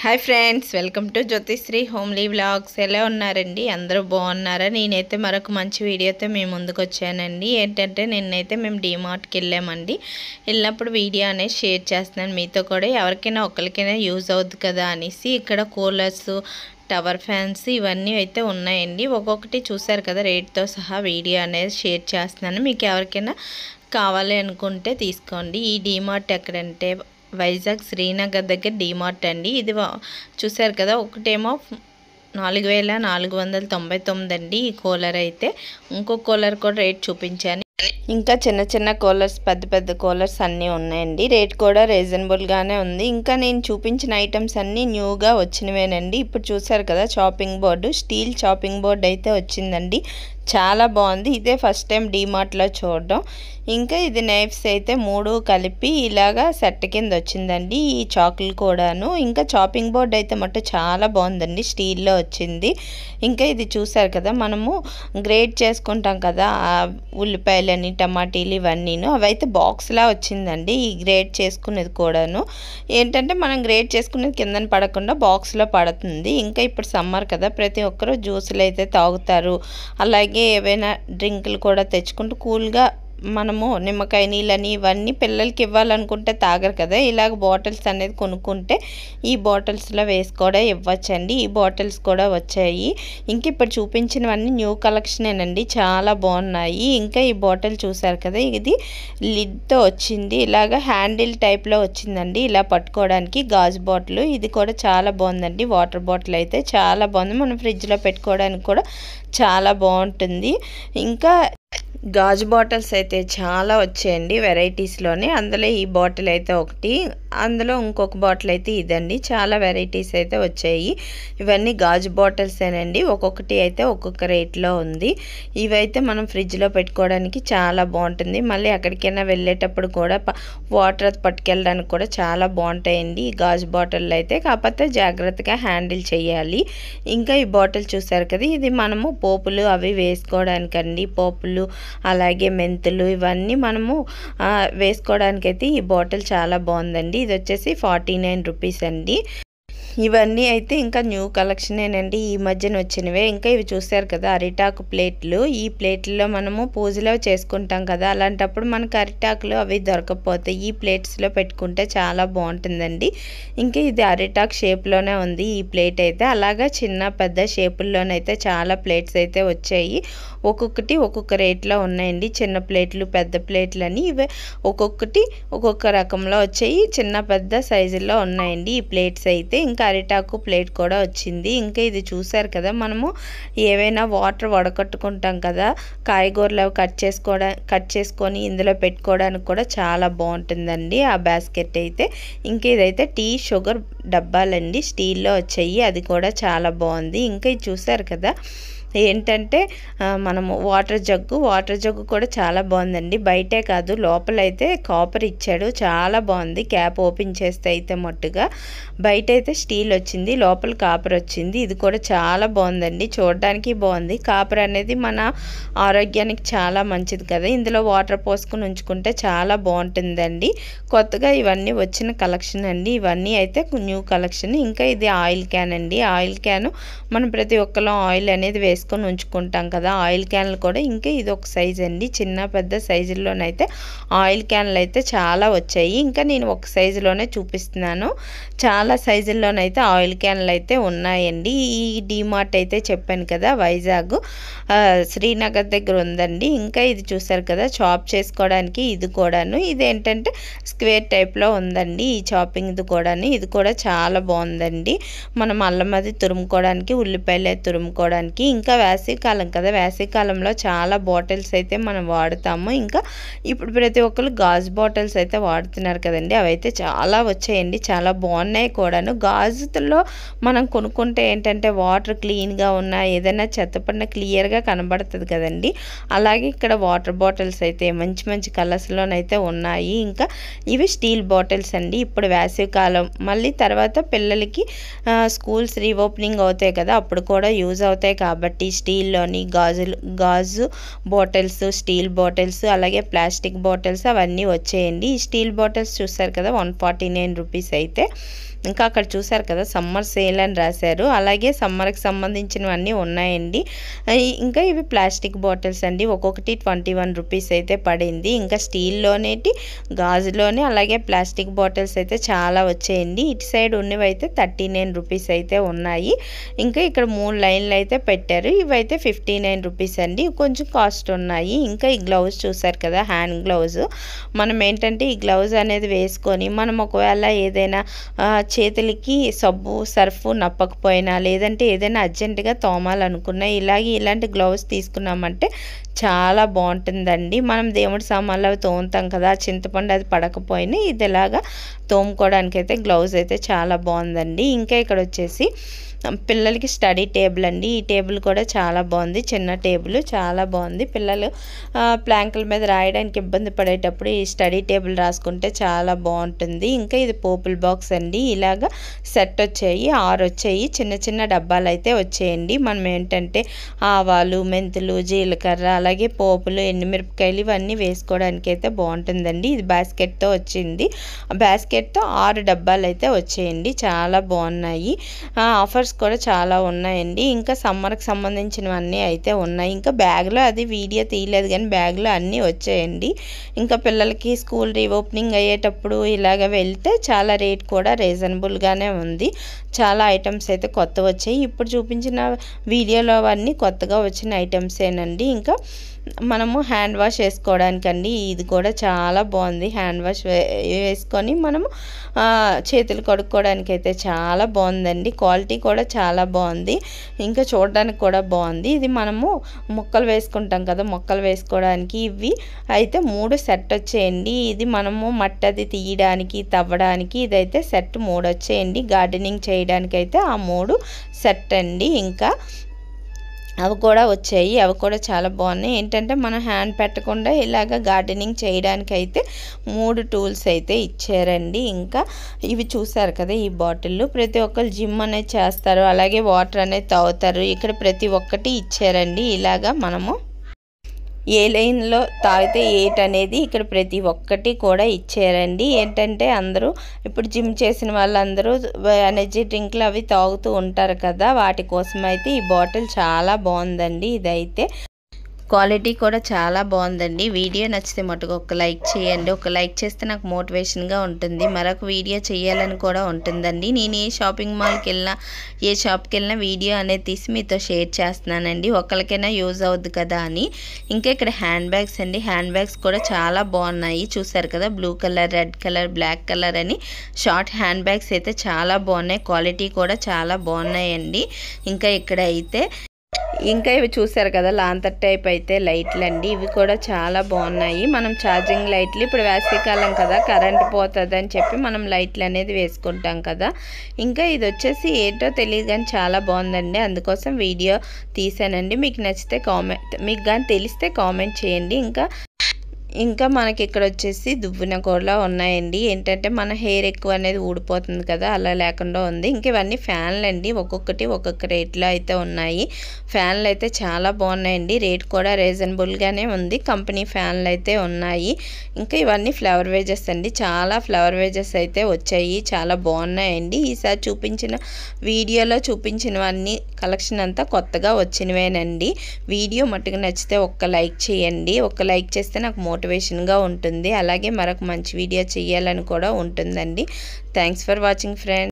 Hi friends, welcome to Jyothisri homely vlogs. ఎలా ఉన్నారండి? అందరూ బాగున్నారా? నేనైతే మరొక మంచి వీడియోతో మేము ముందుకు వచ్చానండి. ఏంటంటే నిన్నైతే మేము డీమార్ట్కి వెళ్ళామండి. వెళ్ళినప్పుడు వీడియో అనేది షేర్ చేస్తున్నాను మీతో కూడా. ఎవరికైనా ఒకరికైనా యూజ్ అవుద్ది కదా అనేసి ఇక్కడ కూలర్స్, టవర్ ఫ్యాన్స్ ఇవన్నీ అయితే ఉన్నాయండి. ఒక్కొక్కటి చూసారు కదా, రేట్తో సహా వీడియో అనేది షేర్ చేస్తున్నాను. మీకు ఎవరికైనా కావాలి అనుకుంటే తీసుకోండి. ఈ డీమార్ట్ ఎక్కడంటే వైజాగ్ శ్రీనగర్ దగ్గర డీమార్ట్ అండి. ఇది చూసారు కదా, ఒకటేమో 4499 అండి ఈ కూలర్ అయితే. ఇంకో కూలర్ కూడా రేట్ చూపించాను. ఇంకా చిన్న చిన్న కూలర్స్, పెద్ద పెద్ద కూలర్స్ అన్నీ ఉన్నాయండి. రేట్ కూడా రీజనబుల్గానే ఉంది. ఇంకా నేను చూపించిన ఐటమ్స్ అన్నీ న్యూగా వచ్చినవేనండి. ఇప్పుడు చూసారు కదా, chopping board, steel chopping board అయితే వచ్చిందండి. చాలా బాగుంది. ఇదే ఫస్ట్ టైం డీమార్ట్లో చూడడం. ఇంకా ఇది నైఫ్స్ అయితే 3 కలిపి ఇలాగా సెట్ కింద వచ్చిందండి. ఈ చాకులు కూడాను. ఇంకా చాపింగ్ బోర్డ్ అయితే మటు చాలా బాగుందండి, స్టీల్లో వచ్చింది. ఇంకా ఇది చూసారు కదా, మనము గ్రేట్ చేసుకుంటాం కదా ఉల్లిపాయలని, టమాటీలు ఇవన్నీను, అవైతే బాక్స్లా వచ్చిందండి. ఈ గ్రేట్ చేసుకునేది కూడాను ఏంటంటే మనం గ్రేట్ చేసుకునేది కిందన పడకుండా బాక్స్లో పడుతుంది. ఇంకా ఇప్పుడు సమ్మర్ కదా, ప్రతి ఒక్కరూ జ్యూసులు అయితే తాగుతారు. అలాగే ఏవైనా డ్రింకులు కూడా తెచ్చుకుంటూ కూల్గా మనము నిమ్మకాయ నీళ్ళని ఇవన్నీ పిల్లలకి ఇవ్వాలనుకుంటే తాగరు కదా, ఇలాగ బాటిల్స్ అనేది కొనుక్కుంటే ఈ బాటిల్స్లో వేసి కూడా ఇవ్వచ్చండి. ఈ బాటిల్స్ కూడా వచ్చాయి. ఇంక ఇప్పుడు చూపించినవన్నీ న్యూ కలెక్షనేనండి, చాలా బాగున్నాయి. ఇంకా ఈ బాటిల్ చూసారు కదా, ఇది లిడ్తో వచ్చింది. ఇలాగ హ్యాండిల్ టైప్లో వచ్చిందండి, ఇలా పట్టుకోవడానికి. గాజు బాటిల్ ఇది కూడా చాలా బాగుందండి. వాటర్ బాటిల్ అయితే చాలా బాగుంది, మనం ఫ్రిడ్జ్లో పెట్టుకోవడానికి కూడా చాలా బాగుంటుంది. ఇంకా గాజు బాటిల్స్ అయితే చాలా వచ్చాయండి వెరైటీస్లోనే. అందులో ఈ బాటిల్ అయితే ఒకటి, అందులో ఇంకొక బాటిల్ అయితే ఇదండి. చాలా వెరైటీస్ అయితే వచ్చాయి. ఇవన్నీ గాజు బాటిల్సేనండి. ఒక్కొక్కటి అయితే ఒక్కొక్క రేట్లో ఉంది. ఇవైతే మనం ఫ్రిడ్జ్లో పెట్టుకోవడానికి చాలా బాగుంటుంది. మళ్ళీ ఎక్కడికైనా వెళ్ళేటప్పుడు కూడా వాటర్ పట్టుకెళ్ళడానికి కూడా చాలా బాగుంటాయండి ఈ గాజు బాటిల్ అయితే. కాకపోతే జాగ్రత్తగా హ్యాండిల్ చేయాలి. ఇంకా ఈ బాటిల్ చూసారు కదా, ఇది మనము పోపులు అవి వేసుకోవడానికండి. పోపులు అలాగే మెంతులు ఇవన్నీ మనము వేసుకోవడానికైతే ఈ బాటిల్ చాలా బాగుందండి. ఇది వచ్చేసి 49 రూపీస్ అండి. ఇవన్నీ అయితే ఇంకా న్యూ కలెక్షనేనండి, ఈ మధ్యన వచ్చినవే. ఇంకా ఇవి చూసారు కదా, అరిటాకు ప్లేట్లు. ఈ ప్లేట్లో మనము పూజలో చేసుకుంటాం కదా, అలాంటప్పుడు మనకు అరిటాకులు అవి దొరకకపోతాయి. ఈ ప్లేట్స్లో పెట్టుకుంటే చాలా బాగుంటుందండి. ఇంకా ఇది అరిటాకు షేప్లోనే ఉంది ఈ ప్లేట్ అయితే. అలాగా చిన్న పెద్ద షేపుల్లోనైతే చాలా ప్లేట్స్ అయితే వచ్చాయి. ఒక్కొక్కటి ఒక్కొక్క రేట్లో ఉన్నాయండి. చిన్న ప్లేట్లు, పెద్ద ప్లేట్లు అని ఇవి ఒక్కొక్కటి ఒక్కొక్క రకంలో వచ్చాయి. చిన్న పెద్ద సైజుల్లో ఉన్నాయండి ఈ ప్లేట్స్ అయితే. ఇంకా అరిటాకు ప్లేట్ కూడా వచ్చింది. ఇంకా ఇది చూసారు కదా, మనము ఏవైనా వాటర్ వడకట్టుకుంటాం కదా, కాయగూరలు కట్ చేసుకొని ఇందులో పెట్టుకోవడానికి కూడా చాలా బాగుంటుందండి ఆ బాస్కెట్ అయితే. ఇంకా ఇదైతే టీ షుగర్ డబ్బాలండి, స్టీల్లో వచ్చాయి. అది కూడా చాలా బాగుంది. ఇంకా ఇది చూసారు కదా, ఏంటంటే మనము వాటర్ జగ్గు కూడా చాలా బాగుందండి. బయటే కాదు, లోపలైతే కాపర్ ఇచ్చాడు, చాలా బాగుంది. క్యాప్ ఓపెన్ చేస్తే అయితే మట్టుగా బయట అయితే స్టీల్ వచ్చింది, లోపల కాపర్ వచ్చింది. ఇది కూడా చాలా బాగుందండి, చూడడానికి బాగుంది. కాపర్ అనేది మన ఆరోగ్యానికి చాలా మంచిది కదా, ఇందులో వాటర్ పోసుకుని ఉంచుకుంటే చాలా బాగుంటుందండి. కొత్తగా ఇవన్నీ వచ్చిన కలెక్షన్ అండి, ఇవన్నీ అయితే న్యూ కలెక్షన్. ఇంకా ఇది ఆయిల్ క్యాన్ అండి. ఆయిల్ క్యాన్ మనం ప్రతి ఒక్కరు ఆయిల్ అనేది వేసుకొని ఉంచుకుంటాం కదా, ఆయిల్ క్యాన్లు కూడా. ఇంకా ఇది ఒక సైజ్ అండి, చిన్న పెద్ద సైజుల్లోనైతే ఆయిల్ క్యాన్లు అయితే చాలా వచ్చాయి. ఇంకా నేను ఒక సైజులోనే చూపిస్తున్నాను, చాలా సైజుల్లోనైతే ఆయిల్ క్యాన్లు అయితే ఉన్నాయండి. ఈ డీమార్ట్ అయితే చెప్పాను కదా, వైజాగ్ శ్రీనగర్ దగ్గర ఉందండి. ఇంకా ఇది చూసారు కదా, చాప్ చేసుకోవడానికి ఇది కూడాను. ఇదేంటంటే స్క్వేర్ టైప్లో ఉందండి ఈ చాపింగ్ది కూడాను. ఇది కూడా చాలా బాగుందండి. మనం అల్లం అది తురుముకోవడానికి, ఉల్లిపాయలు తురుముకోవడానికి. ఇంకా వేసవికాలం కదా, వేసవికాలంలో చాలా బాటిల్స్ అయితే మనం వాడుతాము. ఇంకా ఇప్పుడు ప్రతి ఒక్కరు గాజు బాటిల్స్ అయితే వాడుతున్నారు కదండి, అవైతే చాలా వచ్చాయండి, చాలా బాగున్నాయి కూడాను. గాజులో మనం కొనుక్కుంటే ఏంటంటే వాటర్ క్లీన్గా ఉన్నా, ఏదైనా చెత్త పడిన క్లియర్గా కనబడుతుంది కదండి. అలాగే ఇక్కడ వాటర్ బాటిల్స్ అయితే మంచి మంచి కలర్స్లోనైతే ఉన్నాయి. ఇంకా ఇవి స్టీల్ బాటిల్స్ అండి. ఇప్పుడు వేసవికాలం, మళ్ళీ తర్వాత పిల్లలకి స్కూల్స్ రీఓపెనింగ్ అవుతాయి కదా, అప్పుడు కూడా యూజ్ అవుతాయి కాబట్టి స్టీల్లోని గాజు బాటిల్స్, స్టీల్ బాటిల్స్, అలాగే ప్లాస్టిక్ బాటిల్స్ అవన్నీ వచ్చేయండి. ఈ స్టీల్ బాటిల్స్ చూసారు కదా, 149 రూపీస్ అయితే. ఇంకా అక్కడ చూసారు కదా సమ్మర్ సేల్ అని రాశారు, అలాగే సమ్మర్కి సంబంధించినవన్నీ ఉన్నాయండి. ఇంకా ఇవి ప్లాస్టిక్ బాటిల్స్ అండి, ఒక్కొక్కటి 21 రూపీస్ అయితే పడింది. ఇంకా స్టీల్లోనేటి గాజులోనే అలాగే ప్లాస్టిక్ బాటిల్స్ అయితే చాలా వచ్చాయండి. ఇటు సైడ్ ఉన్నవి అయితే 39 రూపీస్ అయితే ఉన్నాయి. ఇంకా ఇక్కడ 3 లైన్లు అయితే పెట్టారు, ఇవైతే 59 రూపీస్ అండి, కొంచెం కాస్ట్ ఉన్నాయి. ఇంకా ఈ గ్లౌజ్ చూసారు కదా హ్యాండ్ గ్లౌజ్, మనం ఏంటంటే ఈ గ్లౌజ్ అనేది వేసుకొని మనం ఒకవేళ ఏదైనా చేతులకి సబ్బు సర్ఫ్ నప్పకపోయినా లేదంటే ఏదైనా అర్జెంటుగా తోమాలనుకున్నా ఇలాంటి గ్లౌజ్ తీసుకున్నామంటే చాలా బాగుంటుందండి. మనం దేవుడి సామాన్లు అవి తోముతాం కదా, చింతపండు అది పడకపోయినా ఇది ఇలాగా తోముకోవడానికి అయితే గ్లౌజ్ అయితే చాలా బాగుందండి. ఇంకా ఇక్కడ వచ్చేసి పిల్లలకి స్టడీ టేబుల్ అండి, ఈ టేబుల్ కూడా చాలా బాగుంది, చిన్న టేబుల్ చాలా బాగుంది. పిల్లలు ప్లాంకుల మీద రాయడానికి ఇబ్బంది పడేటప్పుడు ఈ స్టడీ టేబుల్ రాసుకుంటే చాలా బాగుంటుంది. ఇంకా ఇది పోపుల్ బాక్స్ అండి, ఇలాగా సెట్ వచ్చాయి, 6 వచ్చాయి, చిన్న చిన్న డబ్బాలు అయితే వచ్చాయండి. మనం ఏంటంటే ఆవాలు, మెంతులు, జీలకర్ర అలాగే పోపులు, ఎండుమిరపకాయలు ఇవన్నీ వేసుకోవడానికి అయితే బాగుంటుందండి. ఇది బాస్కెట్తో వచ్చింది, బాస్కెట్తో 6 డబ్బాలు అయితే వచ్చాయండి, చాలా బాగున్నాయి. ఆఫర్స్ కూడా చాలా ఉన్నాయండి. ఇంకా సమ్మర్కి సంబంధించినవన్నీ అయితే ఉన్నాయి. ఇంకా బ్యాగ్లో అది వీడియో తీయలేదు కానీ బ్యాగ్లో అన్నీ వచ్చాయండి. ఇంకా పిల్లలకి స్కూల్ రీఓపెనింగ్ అయ్యేటప్పుడు ఇలాగ వెళ్తే చాలా రేట్ కూడా రీజనబుల్గానే ఉంది. చాలా ఐటమ్స్ అయితే కొత్త వచ్చాయి. ఇప్పుడు చూపించిన వీడియోలో అవన్నీ కొత్తగా వచ్చిన ఐటమ్సేనండి. ఇంకా మనము హ్యాండ్ వాష్ వేసుకోవడానికండి, ఇది కూడా చాలా బాగుంది. హ్యాండ్ వాష్ వేసుకొని మనము చేతులు కడుక్కోవడానికి అయితే చాలా బాగుందండి, క్వాలిటీ కూడా చాలా బాగుంది, ఇంకా చూడడానికి కూడా బాగుంది. ఇది మనము మొక్కలు వేసుకుంటాం కదా, మొక్కలు వేసుకోవడానికి ఇవి అయితే 3 సెట్ వచ్చేయండి. ఇది మనము మట్టి అది తీయడానికి తవ్వడానికి ఇదైతే సెట్ 3 వచ్చేయండి. గార్డెనింగ్ చేయడానికి అయితే ఆ 3 సెట్ అండి. ఇంకా అవి కూడా వచ్చాయి, అవి కూడా చాలా బాగున్నాయి. ఏంటంటే మనం హ్యాండ్ పెట్టకుండా ఇలాగ గార్డెనింగ్ చేయడానికి అయితే 3 టూల్స్ అయితే ఇచ్చారండి. ఇంకా ఇవి చూసారు కదా ఈ బాటిళ్ళు, ప్రతి ఒక్కరు జిమ్ అనేది చేస్తారు, అలాగే వాటర్ అనేది తాగుతారు. ఇక్కడ ప్రతి ఒక్కటి ఇచ్చారండి. ఇలాగా మనము ఏ లైన్లో తాగితే ఏటనేది ఇక్కడ ప్రతి ఒక్కటి కూడా ఇచ్చారండి. ఏంటంటే అందరూ ఇప్పుడు జిమ్ చేసిన వాళ్ళందరూ ఎనర్జీ డ్రింక్లు అవి తాగుతూ ఉంటారు కదా, వాటి కోసం అయితే ఈ బాటిల్ చాలా బాగుందండి. ఇదైతే క్వాలిటీ కూడా చాలా బాగుందండి. వీడియో నచ్చితే మటుకు ఒక లైక్ చేయండి, ఒక లైక్ చేస్తే నాకు మోటివేషన్గా ఉంటుంది, మరొక వీడియో చేయాలని కూడా ఉంటుందండి. నేను ఏ షాపింగ్ మాల్కి వెళ్ళినా ఏ షాప్కి వెళ్ళినా వీడియో అనేది తీసి మీతో షేర్ చేస్తున్నానండి, ఒకరికైనా యూజ్ అవుద్ది కదా అని. ఇంకా ఇక్కడ హ్యాండ్ బ్యాగ్స్ అండి, హ్యాండ్ బ్యాగ్స్ కూడా చాలా బాగున్నాయి. చూసారు కదా blue colour, red colour, black colour అని షార్ట్ హ్యాండ్ బ్యాగ్స్ అయితే చాలా బాగున్నాయి, క్వాలిటీ కూడా చాలా బాగున్నాయండి. ఇంకా ఇక్కడ అయితే ఇంకా ఇవి చూసారు కదా లాంతర్ టైప్ అయితే లైట్లు అండి, ఇవి కూడా చాలా బాగున్నాయి. మనం ఛార్జింగ్ లైట్లు, ఇప్పుడు వేసవికాలం కదా కరెంట్ పోతుంది అని చెప్పి మనం లైట్లు అనేది వేసుకుంటాం కదా. ఇంకా ఇది వచ్చేసి ఏంటో తెలియదు కానీ చాలా బాగుందండి, అందుకోసం వీడియో తీసానండి. మీకు నచ్చితే కామెంట్, మీకు కానీ తెలిస్తే కామెంట్ చేయండి. ఇంకా మనకి ఇక్కడ వచ్చేసి దువ్వెన కూడా ఉన్నాయండి. ఏంటంటే మన హెయిర్ ఎక్కువ అనేది ఊడిపోతుంది కదా, అలా లేకుండా ఉంది. ఇంక ఇవన్నీ ఫ్యాన్లు అండి, ఒక్కొక్కటి ఒక్కొక్క రేట్లో అయితే ఉన్నాయి. ఫ్యాన్లు అయితే చాలా బాగున్నాయండి, రేట్ కూడా రీజనబుల్గానే ఉంది. కంపెనీ ఫ్యాన్లు అయితే ఉన్నాయి. ఇంకా ఇవన్నీ ఫ్లవర్ వేజెస్ అండి, చాలా ఫ్లవర్ వేజెస్ అయితే వచ్చాయి, చాలా బాగున్నాయండి. ఈసారి చూపించిన వీడియోలో చూపించినవన్నీ కలెక్షన్ అంతా కొత్తగా వచ్చినవేనండి. వీడియో మట్టుకు నచ్చితే ఒక్క లైక్ చేయండి, ఒక్క లైక్ చేస్తే నాకు మోటివేషన్గా ఉంటుంది, అలాగే మరొక మంచి వీడియో చేయాలని కూడా ఉంటుందండి. Thanks for watching friends.